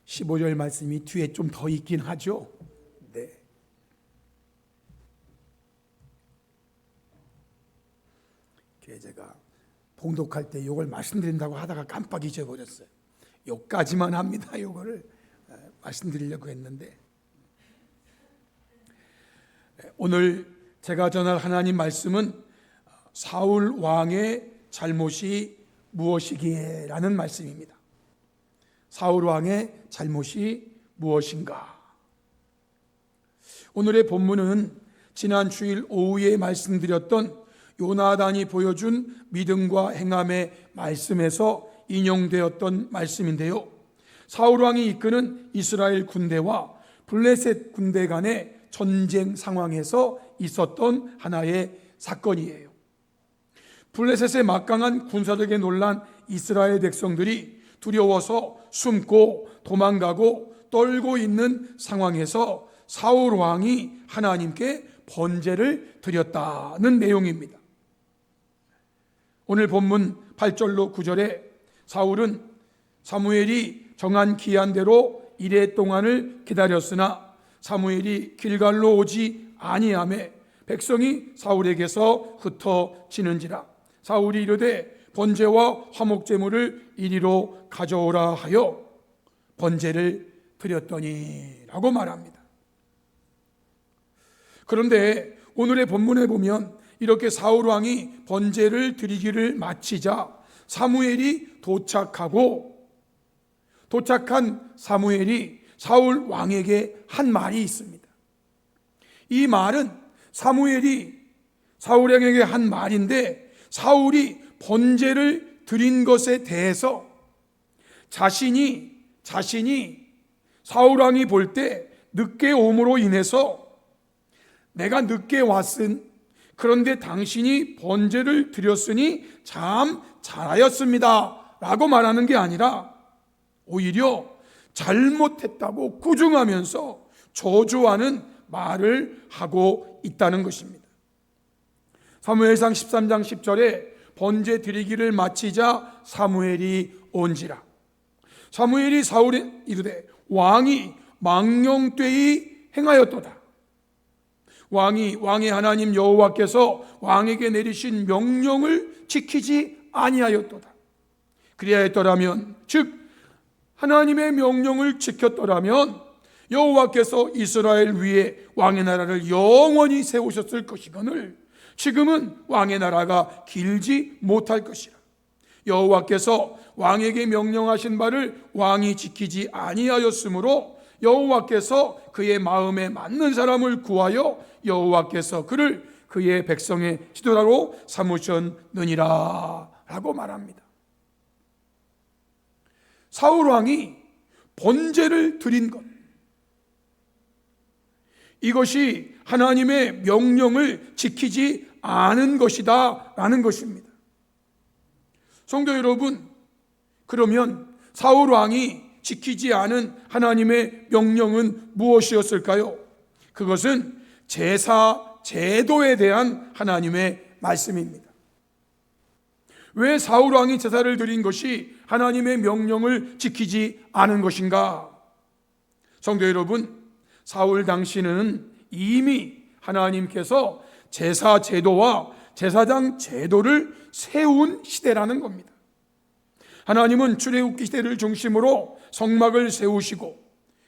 15절 말씀이 뒤에 좀 더 있긴 하죠. 네. 제가 봉독할 때 이걸 말씀드린다고 하다가 깜빡 잊어버렸어요. 여기까지만 합니다. 이거를 말씀드리려고 했는데, 오늘 제가 전할 하나님 말씀은 사울 왕의 잘못이 무엇이기에? 라는 말씀입니다. 사울 왕의 잘못이 무엇인가? 오늘의 본문은 지난 주일 오후에 말씀드렸던 요나단이 보여준 믿음과 행함의 말씀에서 인용되었던 말씀인데요, 사울 왕이 이끄는 이스라엘 군대와 블레셋 군대 간의 전쟁 상황에서 있었던 하나의 사건이에요. 블레셋의 막강한 군사력에 놀란 이스라엘 백성들이 두려워서 숨고 도망가고 떨고 있는 상황에서 사울 왕이 하나님께 번제를 드렸다는 내용입니다. 오늘 본문 8절로 9절에 사울은 사무엘이 정한 기한대로 이레 동안을 기다렸으나 사무엘이 길갈로 오지 아니하매 백성이 사울에게서 흩어지는지라 사울이 이르되 번제와 화목제물을 이리로 가져오라 하여 번제를 드렸더니 라고 말합니다. 그런데 오늘의 본문에 보면 이렇게 사울 왕이 번제를 드리기를 마치자 사무엘이 도착한 사무엘이 사울 왕에게 한 말이 있습니다. 이 말은 사무엘이 사울 왕에게 한 말인데, 사울이 번제를 드린 것에 대해서 자신이 사울 왕이 볼 때 늦게 옴으로 인해서 내가 늦게 왔은, 그런데 당신이 번제를 드렸으니 참 잘하였습니다 라고 말하는 게 아니라 오히려 잘못했다고 꾸중하면서 저주하는 말을 하고 있다는 것입니다. 사무엘상 13장 10절에 번제 드리기를 마치자 사무엘이 온지라 사무엘이 사울에 이르되 왕이 망령되이 행하였도다. 왕의 하나님 여호와께서 왕에게 내리신 명령을 지키지 아니하였도다. 그리하였더라면, 즉 하나님의 명령을 지켰더라면 여호와께서 이스라엘 위에 왕의 나라를 영원히 세우셨을 것이거늘 지금은 왕의 나라가 길지 못할 것이라. 여호와께서 왕에게 명령하신 바를 왕이 지키지 아니하였으므로 여호와께서 그의 마음에 맞는 사람을 구하여 여호와께서 그를 그의 백성의 지도자로 삼으셨느니라 라고 말합니다. 사울 왕이 번제를 드린 것, 이것이 하나님의 명령을 지키지 않은 것이다 라는 것입니다. 성도 여러분, 그러면 사울 왕이 지키지 않은 하나님의 명령은 무엇이었을까요? 그것은 제사, 제도에 대한 하나님의 말씀입니다. 왜 사울 왕이 제사를 드린 것이 하나님의 명령을 지키지 않은 것인가? 성도 여러분, 사울 당시는 이미 하나님께서 제사 제도와 제사장 제도를 세운 시대라는 겁니다. 하나님은 출애굽기 시대를 중심으로 성막을 세우시고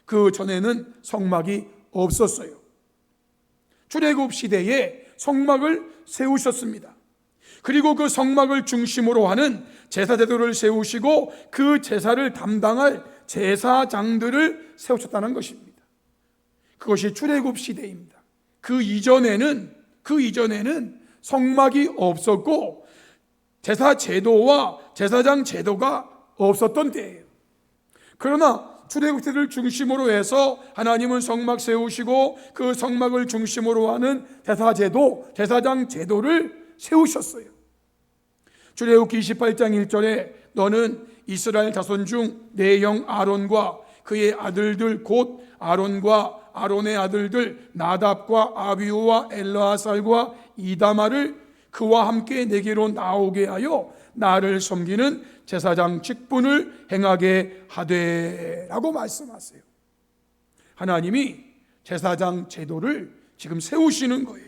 그 전에는 성막이 없었어요. 출애굽 시대에 성막을 세우셨습니다. 그리고 그 성막을 중심으로 하는 제사 제도를 세우시고 그 제사를 담당할 제사장들을 세우셨다는 것입니다. 그것이 출애굽 시대입니다. 그 이전에는 성막이 없었고 제사 제도와 제사장 제도가 없었던 때예요. 그러나 출애굽 시대를 중심으로 해서 하나님은 성막 세우시고 그 성막을 중심으로 하는 제사 제도, 제사장 제도를 세우셨어요. 출애굽기 28장 1절에 너는 이스라엘 자손 중 내 형 아론과 그의 아들들 곧 아론과 아론의 아들들 나답과 아비후와 엘르아살과 이다마를 그와 함께 내게로 나오게 하여 나를 섬기는 제사장 직분을 행하게 하되라고 말씀하세요. 하나님이 제사장 제도를 지금 세우시는 거예요.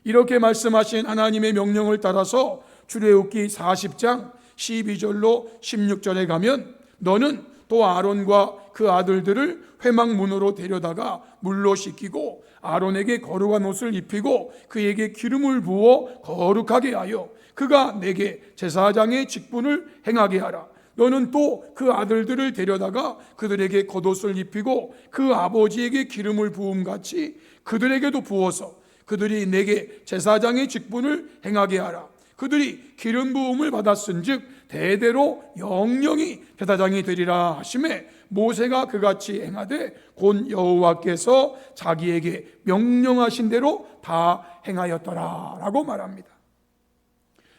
이렇게 말씀하신 하나님의 명령을 따라서 출애굽기 40장 12절로 16절에 가면 너는 또 아론과 그 아들들을 회막문으로 데려다가 물로 씻기고 아론에게 거룩한 옷을 입히고 그에게 기름을 부어 거룩하게 하여 그가 내게 제사장의 직분을 행하게 하라. 너는 또 그 아들들을 데려다가 그들에게 겉옷을 입히고 그 아버지에게 기름을 부음같이 그들에게도 부어서 그들이 내게 제사장의 직분을 행하게 하라. 그들이 기름 부음을 받았은즉 대대로 영영이 제사장이 되리라 하시매 모세가 그같이 행하되 곧 여호와께서 자기에게 명령하신 대로 다 행하였더라 라고 말합니다.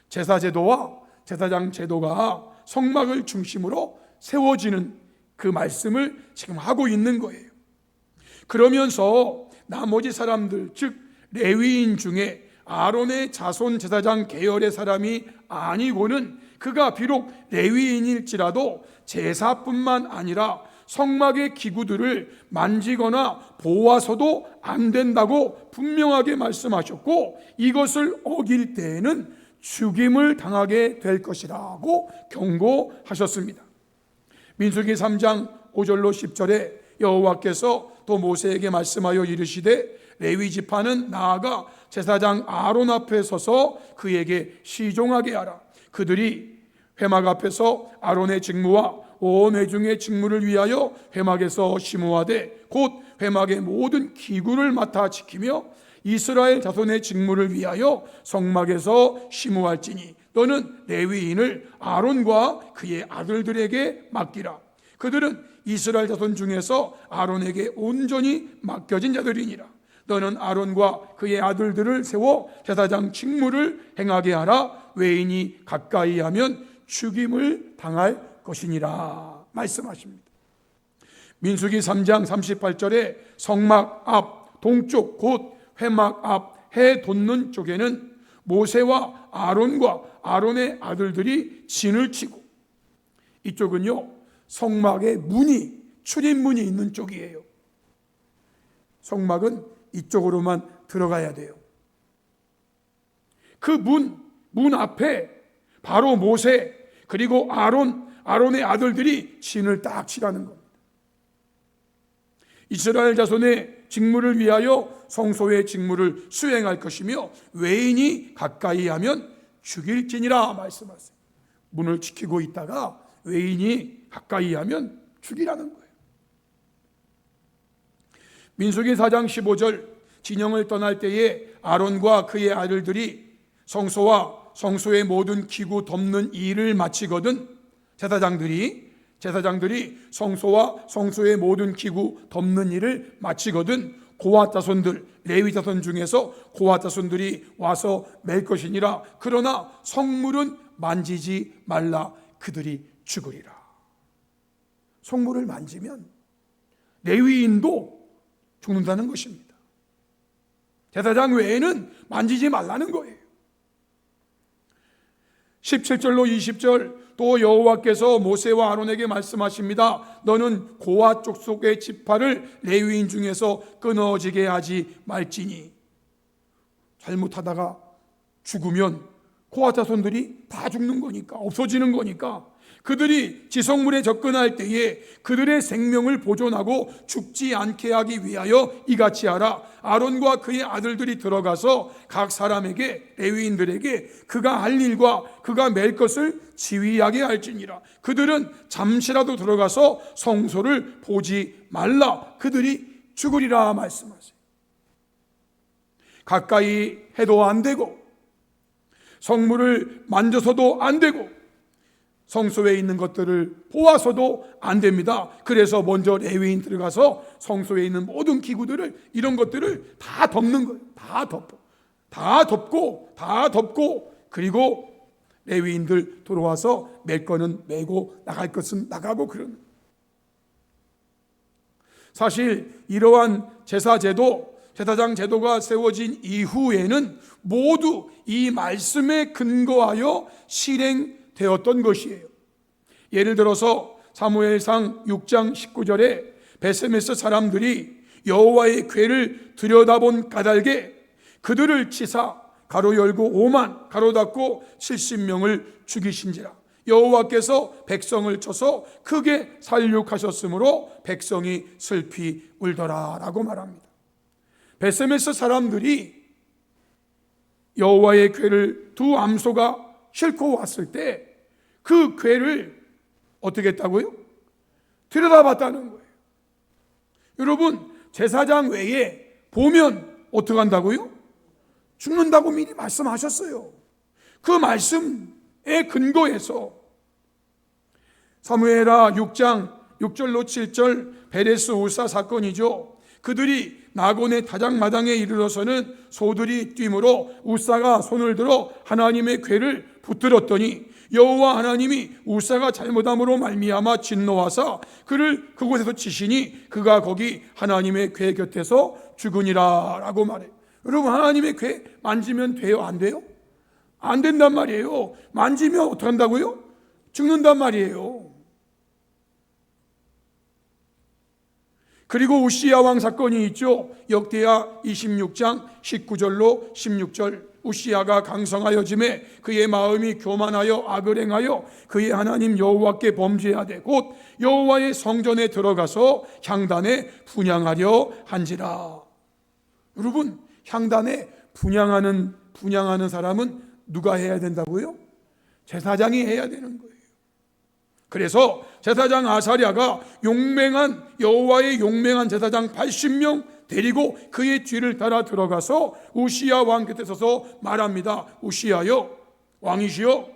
제사제도와 제사장 제도가 성막을 중심으로 세워지는 그 말씀을 지금 하고 있는 거예요. 그러면서 나머지 사람들, 즉 레위인 중에 아론의 자손 제사장 계열의 사람이 아니고는 그가 비록 레위인일지라도 제사뿐만 아니라 성막의 기구들을 만지거나 보아서도 안 된다고 분명하게 말씀하셨고 이것을 어길 때에는 죽임을 당하게 될 것이라고 경고하셨습니다. 민수기 3장 5절로 10절에 여호와께서 또 모세에게 말씀하여 이르시되 레위 지파는 나아가 제사장 아론 앞에 서서 그에게 시종하게 하라. 그들이 회막 앞에서 아론의 직무와 온 회중의 직무를 위하여 회막에서 심우하되 곧 회막의 모든 기구를 맡아 지키며 이스라엘 자손의 직무를 위하여 성막에서 심우할지니 너는 레위인을 아론과 그의 아들들에게 맡기라. 그들은 이스라엘 자손 중에서 아론에게 온전히 맡겨진 자들이니라. 너는 아론과 그의 아들들을 세워 제사장 직무를 행하게 하라. 외인이 가까이 하면 죽임을 당할 것이니라 말씀하십니다. 민수기 3장 38절에 성막 앞 동쪽 곧 회막 앞 해 돋는 쪽에는 모세와 아론과 아론의 아들들이 진을 치고, 이쪽은요 성막의 문이 출입문이 있는 쪽이에요. 성막은 이쪽으로만 들어가야 돼요. 그 문 앞에 바로 모세 그리고 아론의 아들들이 진을 딱 치라는 겁니다. 이스라엘 자손의 직무를 위하여 성소의 직무를 수행할 것이며 외인이 가까이 하면 죽일지니라 말씀하세요. 문을 지키고 있다가 외인이 가까이 하면 죽이라는 거예요. 민수기 4장 15절 진영을 떠날 때에 아론과 그의 아들들이 성소와 성소의 모든 기구 덮는 일을 마치거든 제사장들이 성소와 성소의 모든 기구 덮는 일을 마치거든 고핫 자손들 레위 자손 중에서 고핫 자손들이 와서 맬 것이니라. 그러나 성물은 만지지 말라. 그들이 죽으리라. 성물을 만지면 레위인도 죽는다는 것입니다. 제사장 외에는 만지지 말라는 거예요. 17절로 20절 또 여호와께서 모세와 아론에게 말씀하십니다. 너는 고핫 족속의 지파를 레위인 중에서 끊어지게 하지 말지니. 잘못하다가 죽으면 고핫 자손들이 다 죽는 거니까, 없어지는 거니까 그들이 지성물에 접근할 때에 그들의 생명을 보존하고 죽지 않게 하기 위하여 이같이 하라. 아론과 그의 아들들이 들어가서 각 사람에게 레위인들에게 그가 할 일과 그가 맬 것을 지휘하게 할지니라. 그들은 잠시라도 들어가서 성소를 보지 말라. 그들이 죽으리라 말씀하세요. 가까이 해도 안 되고 성물을 만져서도 안 되고 성소에 있는 것들을 보아서도 안 됩니다. 그래서 먼저 레위인 들어가서 성소에 있는 모든 기구들을, 이런 것들을 다 덮는 거예요. 다 덮고 그리고 레위인들 들어와서 맬 거는 매고 나갈 것은 나가고 그러는. 사실 이러한 제사제도, 제사장 제도가 세워진 이후에는 모두 이 말씀에 근거하여 실행 되었던 것이에요. 예를 들어서 사무엘상 6장 19절에 베세메스 사람들이 여호와의 궤를 들여다본 까닭에 그들을 치사 가로 열고 5만 가로 닫고 70명을 죽이신지라. 여호와께서 백성을 쳐서 크게 살육하셨으므로 백성이 슬피 울더라라고 말합니다. 베세메스 사람들이 여호와의 궤를 두 암소가 싣고 왔을 때 그 궤를 어떻게 했다고요? 들여다봤다는 거예요. 여러분, 제사장 외에 보면 어떻게 한다고요? 죽는다고 미리 말씀하셨어요. 그 말씀에 근거해서 사무엘하 6장 6절로 7절 베레스 울사 사건이죠. 그들이 나곤의 다장마당에 이르러서는 소들이 뛰므로 울사가 손을 들어 하나님의 궤를 붙들었더니 여호와 하나님이 울사가 잘못함으로 말미암아 진노하사 그를 그곳에서 치시니 그가 거기 하나님의 궤 곁에서 죽으니라 라고 말해요. 여러분, 하나님의 궤 만지면 돼요? 안 돼요? 안 된단 말이에요. 만지면 어떻게 한다고요? 죽는단 말이에요. 그리고 우시야 왕 사건이 있죠. 역대하 26장 19절로 16절. 우시야가 강성하여짐에 그의 마음이 교만하여 악을 행하여 그의 하나님 여호와께 범죄하되 곧 여호와의 성전에 들어가서 향단에 분향하려 한지라. 여러분, 향단에 분향하는 사람은 누가 해야 된다고요? 제사장이 해야 되는 거예요. 그래서 제사장 아사랴가 여호와의 용맹한 제사장 80명 데리고 그의 뒤를 따라 들어가서 우시야 왕 곁에 서서 말합니다. 우시야여, 왕이시여,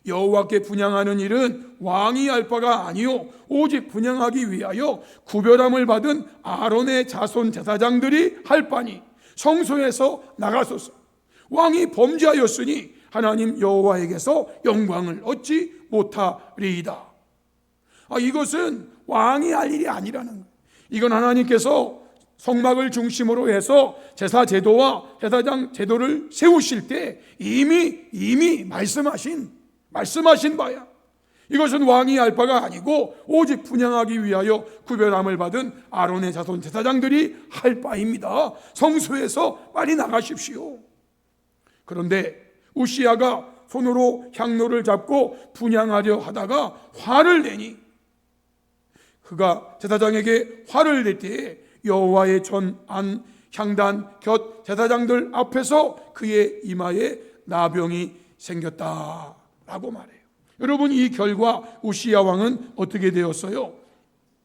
여호와께 분향하는 일은 왕이 할 바가 아니요 오직 분향하기 위하여 구별함을 받은 아론의 자손 제사장들이 할 바니 성소에서 나가소서. 왕이 범죄하였으니 하나님 여호와에게서 영광을 얻지 못하리이다. 이것은 왕이 할 일이 아니라는 거예요. 이건 하나님께서 성막을 중심으로 해서 제사 제도와 제사장 제도를 세우실 때 이미 말씀하신 바야. 이것은 왕이 할 바가 아니고 오직 분향하기 위하여 구별함을 받은 아론의 자손 제사장들이 할 바입니다. 성소에서 빨리 나가십시오. 그런데 우시야가 손으로 향로를 잡고 분향하려 하다가 화를 내니 그가 제사장에게 화를 낼 때에 여호와의 전 안 향단 곁 제사장들 앞에서 그의 이마에 나병이 생겼다라고 말해요. 여러분, 이 결과 우시야 왕은 어떻게 되었어요?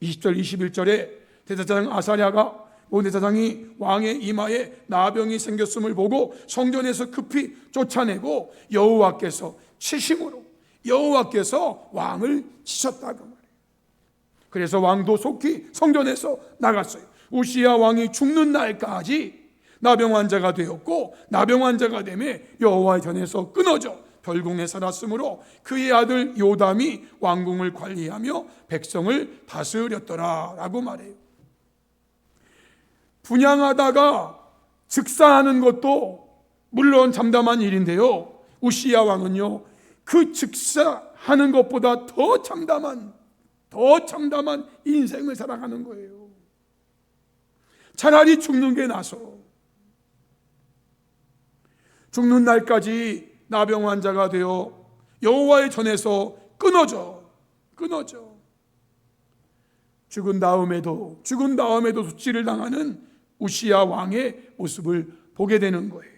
20절 21절에 대제사장 아사랴가 대제사장이 왕의 이마에 나병이 생겼음을 보고 성전에서 급히 쫓아내고 여호와께서 치심으로 여호와께서 왕을 치셨다고 말해요. 그래서 왕도 속히 성전에서 나갔어요. 우시야 왕이 죽는 날까지 나병 환자가 되었고 나병 환자가 되매 여호와의 전에서 끊어져 별궁에 살았으므로 그의 아들 요담이 왕궁을 관리하며 백성을 다스렸더라라고 말해요. 분향하다가 즉사하는 것도 물론 참담한 일인데요, 우시야 왕은요 그 즉사하는 것보다 더 참담한 인생을 살아가는 거예요. 차라리 죽는 게 나서 죽는 날까지 나병 환자가 되어 여호와의 전에서 끊어져 죽은 다음에도 수치를 당하는 우시야 왕의 모습을 보게 되는 거예요.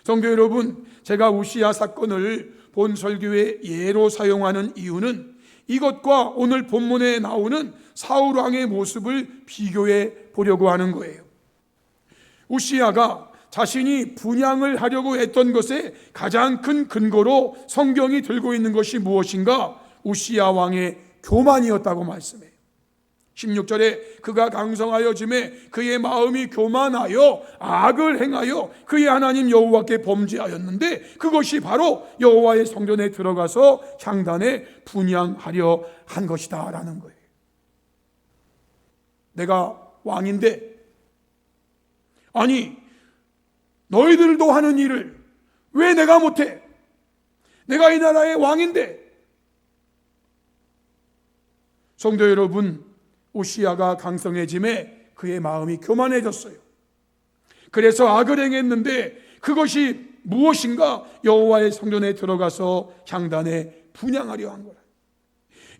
성도 여러분, 제가 우시야 사건을 본 설교의 예로 사용하는 이유는 이것과 오늘 본문에 나오는 사울 왕의 모습을 비교해 보려고 하는 거예요. 우시야가 자신이 분향을 하려고 했던 것에 가장 큰 근거로 성경이 들고 있는 것이 무엇인가? 우시야 왕의 교만이었다고 말씀해요. 16절에 그가 강성하여짐에 그의 마음이 교만하여 악을 행하여 그의 하나님 여호와께 범죄하였는데 그것이 바로 여호와의 성전에 들어가서 향단에 분향하려 한 것이다 라는 거예요. 내가 왕인데, 아니 너희들도 하는 일을 왜 내가 못해? 내가 이 나라의 왕인데. 성도 여러분, 우시야가 강성해짐에 그의 마음이 교만해졌어요. 그래서 악을 행했는데 그것이 무엇인가? 여호와의 성전에 들어가서 향단에 분향하려 한 거라.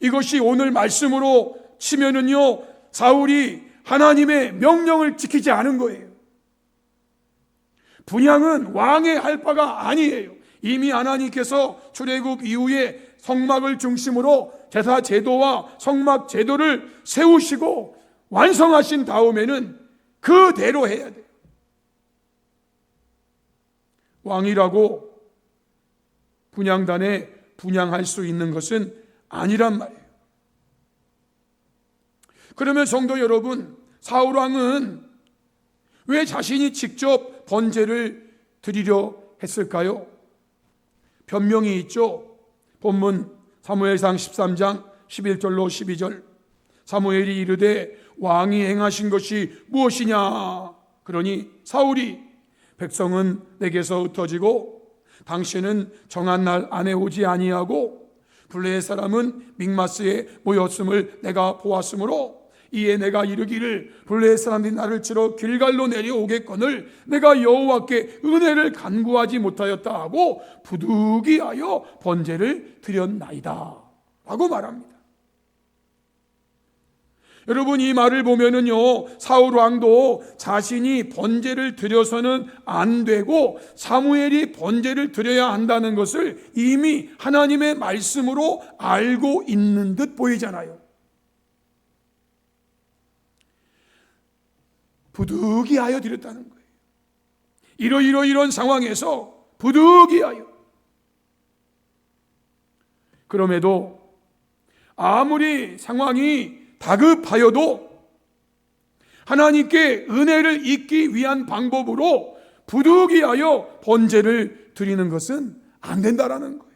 이것이 오늘 말씀으로 치면은요, 사울이 하나님의 명령을 지키지 않은 거예요. 분향은 왕의 할 바가 아니에요. 이미 하나님께서 출애굽 이후에 성막을 중심으로 제사 제도와 성막 제도를 세우시고 완성하신 다음에는 그대로 해야 돼요. 왕이라고 분향단에 분향할 수 있는 것은 아니란 말이에요. 그러면 성도 여러분, 사울 왕은 왜 자신이 직접 번제를 드리려 했을까요? 변명이 있죠. 본문 사무엘상 13장 11절로 12절. 사무엘이 이르되 왕이 행하신 것이 무엇이냐? 그러니 사울이 백성은 내게서 흩어지고 당신은 정한 날 안에 오지 아니하고 블레의 사람은 믹마스에 모였음을 내가 보았으므로 이에 내가 이르기를 블레의 사람들이 나를 치러 길갈로 내려오겠거늘 내가 여호와께 은혜를 간구하지 못하였다 하고 부득이하여 번제를 드렸나이다 라고 말합니다. 여러분, 이 말을 보면은요, 사울 왕도 자신이 번제를 드려서는 안 되고 사무엘이 번제를 드려야 한다는 것을 이미 하나님의 말씀으로 알고 있는 듯 보이잖아요. 부득이하여 드렸다는 거예요. 이런 상황에서 부득이하여. 그럼에도 아무리 상황이 다급하여도 하나님께 은혜를 잊기 위한 방법으로 부득이하여 번제를 드리는 것은 안 된다라는 거예요.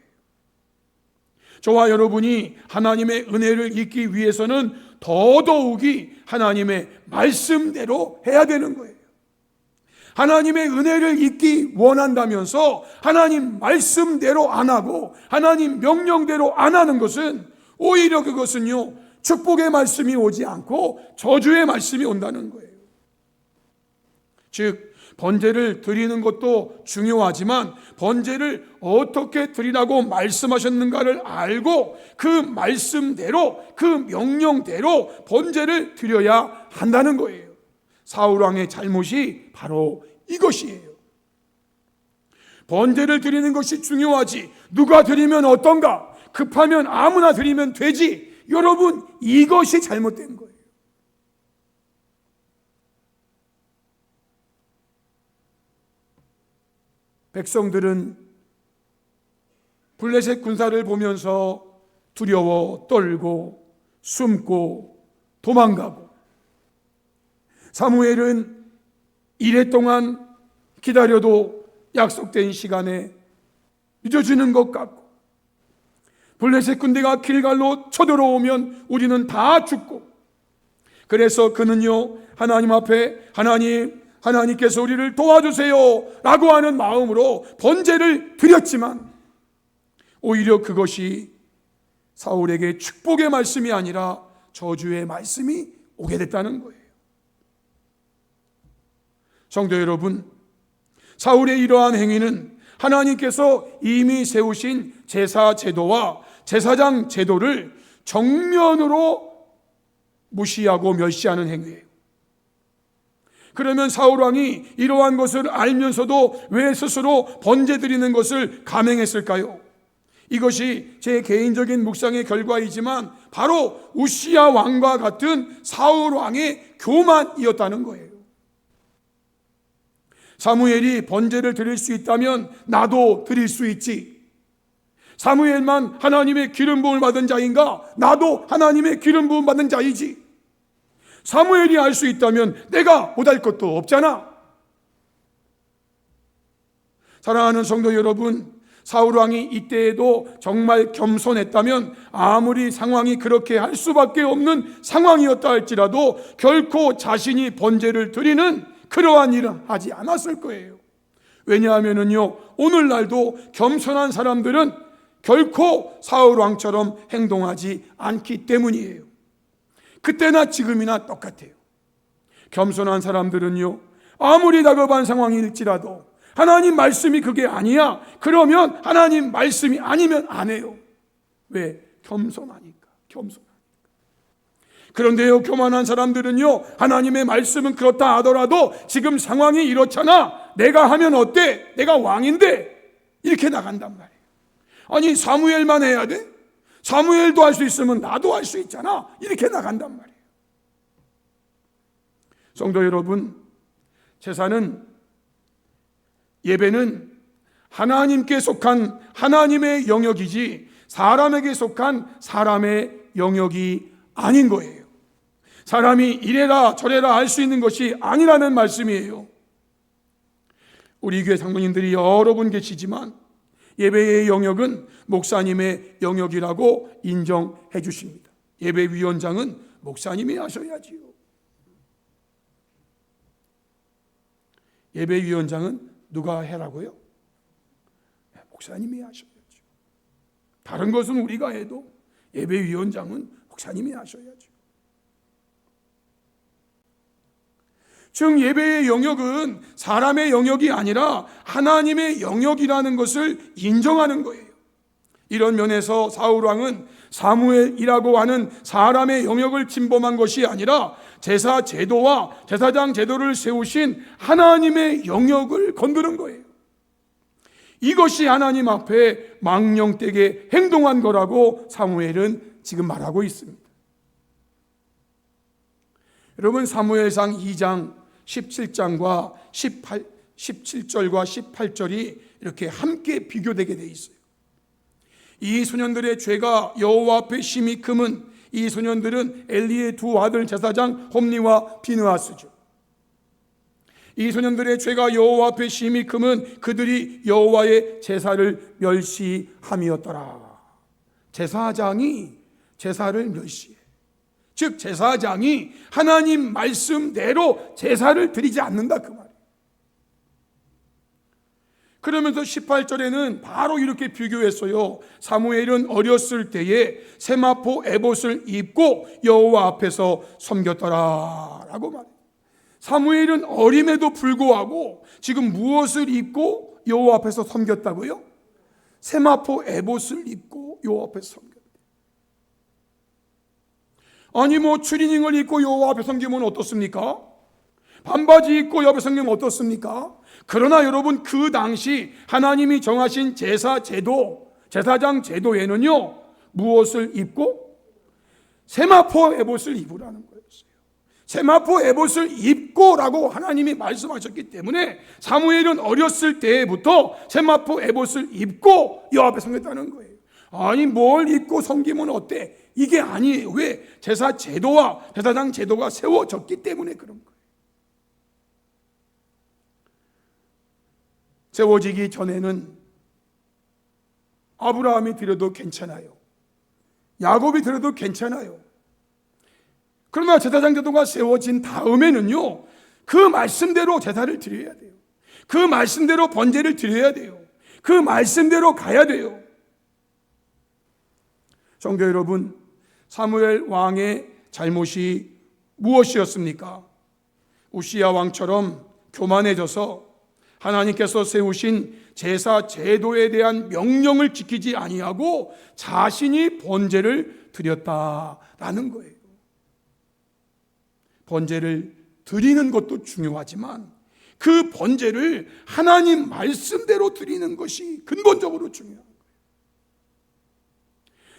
저와 여러분이 하나님의 은혜를 잊기 위해서는 더더욱이 하나님의 말씀대로 해야 되는 거예요. 하나님의 은혜를 잊기 원한다면서 하나님 말씀대로 안 하고 하나님 명령대로 안 하는 것은 오히려 그것은요, 축복의 말씀이 오지 않고 저주의 말씀이 온다는 거예요. 즉 번제를 드리는 것도 중요하지만 번제를 어떻게 드리라고 말씀하셨는가를 알고 그 말씀대로 그 명령대로 번제를 드려야 한다는 거예요. 사울 왕의 잘못이 바로 이것이에요. 번제를 드리는 것이 중요하지 누가 드리면 어떤가, 급하면 아무나 드리면 되지, 여러분 이것이 잘못된 거예요. 백성들은 블레셋 군사를 보면서 두려워 떨고 숨고 도망가고, 사무엘은 이래 동안 기다려도 약속된 시간에 늦어지는 것 같고, 블레셋 군대가 길갈로 쳐들어오면 우리는 다 죽고, 그래서 그는요 하나님 앞에 하나님께서 우리를 도와주세요 라고 하는 마음으로 번제를 드렸지만 오히려 그것이 사울에게 축복의 말씀이 아니라 저주의 말씀이 오게 됐다는 거예요. 성도 여러분, 사울의 이러한 행위는 하나님께서 이미 세우신 제사 제도와 제사장 제도를 정면으로 무시하고 멸시하는 행위예요. 그러면 사울 왕이 이러한 것을 알면서도 왜 스스로 번제 드리는 것을 감행했을까요? 이것이 제 개인적인 묵상의 결과이지만 바로 우시야 왕과 같은 사울 왕의 교만이었다는 거예요. 사무엘이 번제를 드릴 수 있다면 나도 드릴 수 있지. 사무엘만 하나님의 기름 부음을 받은 자인가? 나도 하나님의 기름 부음 받는 자이지. 사무엘이 할 수 있다면 내가 못할 것도 없잖아. 사랑하는 성도 여러분, 사울 왕이 이때에도 정말 겸손했다면 아무리 상황이 그렇게 할 수밖에 없는 상황이었다 할지라도 결코 자신이 번제를 드리는 그러한 일은 하지 않았을 거예요. 왜냐하면요, 오늘날도 겸손한 사람들은 결코 사울 왕처럼 행동하지 않기 때문이에요. 그때나 지금이나 똑같아요. 겸손한 사람들은요, 아무리 다급한 상황일지라도 하나님 말씀이 그게 아니야, 그러면 하나님 말씀이 아니면 안 해요. 왜? 겸손하니까. 그런데요, 교만한 사람들은요, 하나님의 말씀은 그렇다 하더라도 지금 상황이 이렇잖아, 내가 하면 어때? 내가 왕인데, 이렇게 나간단 말이에요. 아니, 사무엘만 해야 돼? 사무엘도 할 수 있으면 나도 할 수 있잖아, 이렇게 나간단 말이에요. 성도 여러분, 예배는 하나님께 속한 하나님의 영역이지 사람에게 속한 사람의 영역이 아닌 거예요. 사람이 이래라 저래라 할 수 있는 것이 아니라는 말씀이에요. 우리 교회 장로님들이 여러 분 계시지만 예배의 영역은 목사님의 영역이라고 인정해 주십니다. 예배위원장은 목사님이 하셔야지요. 예배위원장은 누가 해라고요? 목사님이 하셔야죠. 다른 것은 우리가 해도 예배위원장은 목사님이 하셔야죠. 즉 예배의 영역은 사람의 영역이 아니라 하나님의 영역이라는 것을 인정하는 거예요. 이런 면에서 사울왕은 사무엘이라고 하는 사람의 영역을 침범한 것이 아니라 제사 제도와 제사장 제도를 세우신 하나님의 영역을 건드는 거예요. 이것이 하나님 앞에 망령되게 행동한 거라고 사무엘은 지금 말하고 있습니다. 여러분, 사무엘상 2장 17장과 17절과 18절이 이렇게 함께 비교되게 돼 있어요. 이 소년들의 죄가 여호와 앞에 심히 크면 이 소년들은 엘리의 두 아들 제사장 홈니와 비느하스죠. 이 소년들의 죄가 여호와 앞에 심히 크면 그들이 여호와의 제사를 멸시함이었더라. 제사장이 제사를 멸시해. 즉 제사장이 하나님 말씀대로 제사를 드리지 않는다, 그 말이에요. 그러면서 18절에는 바로 이렇게 비교했어요. 사무엘은 어렸을 때에 세마포 에봇을 입고 여호와 앞에서 섬겼더라 라고 말해요. 사무엘은 어림에도 불구하고 지금 무엇을 입고 여호와 앞에서 섬겼다고요? 세마포 에봇을 입고 여호와 앞에서 섬겼대요. 아니 추리닝을 입고 여호와 앞에 섬기면 어떻습니까? 반바지 입고 여호와 앞에 섬기면 어떻습니까? 그러나 여러분, 그 당시 하나님이 정하신 제사 제도, 제사장 제도에는요, 무엇을 입고? 세마포 에봇을 입으라는 거였어요. 세마포 에봇을 입고라고 하나님이 말씀하셨기 때문에 사무엘은 어렸을 때부터 세마포 에봇을 입고 여호와 앞에 섬겼다는 거예요. 아니 뭘 입고 섬기면 어때? 이게 아니에요. 왜? 제사 제도와 제사장 제도가 세워졌기 때문에 그런 거예요. 세워지기 전에는 아브라함이 드려도 괜찮아요. 야곱이 드려도 괜찮아요. 그러나 제사장 제도가 세워진 다음에는요, 그 말씀대로 제사를 드려야 돼요. 그 말씀대로 번제를 드려야 돼요. 그 말씀대로 가야 돼요. 성도 여러분, 사무엘 왕의 잘못이 무엇이었습니까? 우시야 왕처럼 교만해져서 하나님께서 세우신 제사 제도에 대한 명령을 지키지 아니하고 자신이 번제를 드렸다라는 거예요. 번제를 드리는 것도 중요하지만 그 번제를 하나님 말씀대로 드리는 것이 근본적으로 중요한 거예요.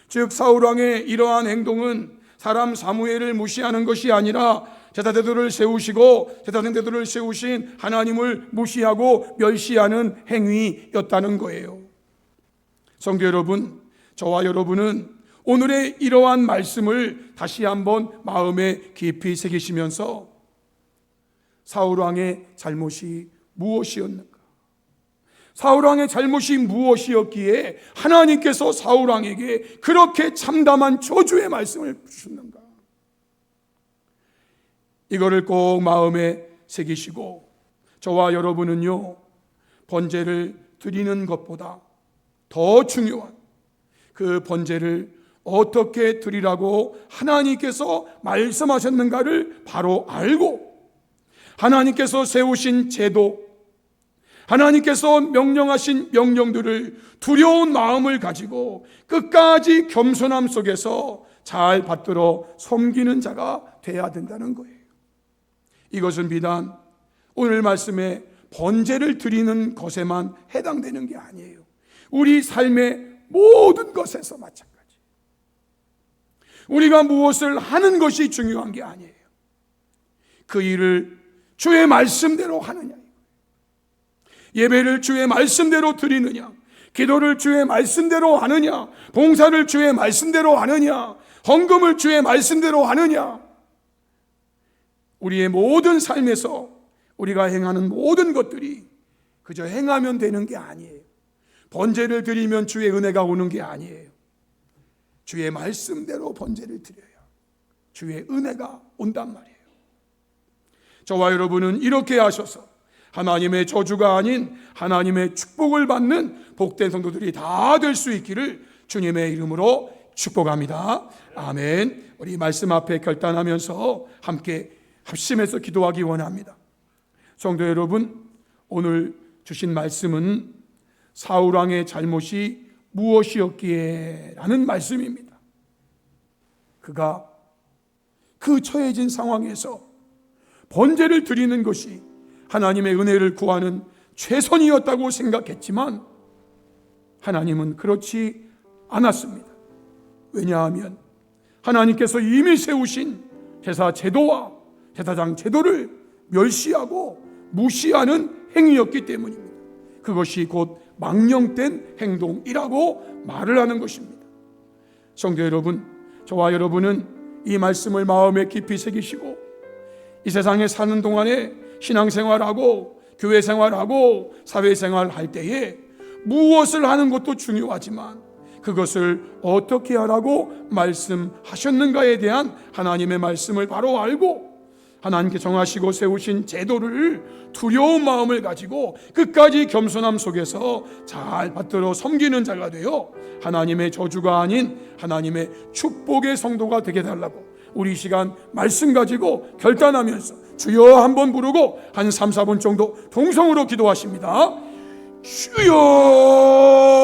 즉 사울왕의 이러한 행동은 사람 사무엘을 무시하는 것이 아니라 제사제도를 세우시고 제사제도를 세우신 하나님을 무시하고 멸시하는 행위였다는 거예요. 성도 여러분, 저와 여러분은 오늘의 이러한 말씀을 다시 한번 마음에 깊이 새기시면서 사울왕의 잘못이 무엇이었는가? 사울왕의 잘못이 무엇이었기에 하나님께서 사울왕에게 그렇게 참담한 저주의 말씀을 주셨는가? 이거를 꼭 마음에 새기시고 저와 여러분은요, 번제를 드리는 것보다 더 중요한 그 번제를 어떻게 드리라고 하나님께서 말씀하셨는가를 바로 알고, 하나님께서 세우신 제도, 하나님께서 명령하신 명령들을 두려운 마음을 가지고 끝까지 겸손함 속에서 잘 받들어 섬기는 자가 되어야 된다는 거예요. 이것은 비단 오늘 말씀에 번제를 드리는 것에만 해당되는 게 아니에요. 우리 삶의 모든 것에서 마찬가지. 우리가 무엇을 하는 것이 중요한 게 아니에요. 그 일을 주의 말씀대로 하느냐, 예배를 주의 말씀대로 드리느냐, 기도를 주의 말씀대로 하느냐, 봉사를 주의 말씀대로 하느냐, 헌금을 주의 말씀대로 하느냐. 우리의 모든 삶에서 우리가 행하는 모든 것들이 그저 행하면 되는 게 아니에요. 번제를 드리면 주의 은혜가 오는 게 아니에요. 주의 말씀대로 번제를 드려야 주의 은혜가 온단 말이에요. 저와 여러분은 이렇게 하셔서 하나님의 저주가 아닌 하나님의 축복을 받는 복된 성도들이 다 될 수 있기를 주님의 이름으로 축복합니다. 아멘. 우리 말씀 앞에 결단하면서 함께 합심해서 기도하기 원합니다. 성도 여러분, 오늘 주신 말씀은 사울왕의 잘못이 무엇이었기에 라는 말씀입니다. 그가 그 처해진 상황에서 번제를 드리는 것이 하나님의 은혜를 구하는 최선이었다고 생각했지만 하나님은 그렇지 않았습니다. 왜냐하면 하나님께서 이미 세우신 제사 제도와 제사장 제도를 멸시하고 무시하는 행위였기 때문입니다. 그것이 곧 망령된 행동이라고 말을 하는 것입니다. 성도 여러분, 저와 여러분은 이 말씀을 마음에 깊이 새기시고 이 세상에 사는 동안에 신앙생활하고 교회생활하고 사회생활할 때에 무엇을 하는 것도 중요하지만 그것을 어떻게 하라고 말씀하셨는가에 대한 하나님의 말씀을 바로 알고 하나님께 정하시고 세우신 제도를 두려운 마음을 가지고 끝까지 겸손함 속에서 잘 받들어 섬기는 자가 되어 하나님의 저주가 아닌 하나님의 축복의 성도가 되게 달라고 우리 시간 말씀 가지고 결단하면서 주여 한번 부르고 한 3, 4분 정도 동성으로 기도하십니다. 주여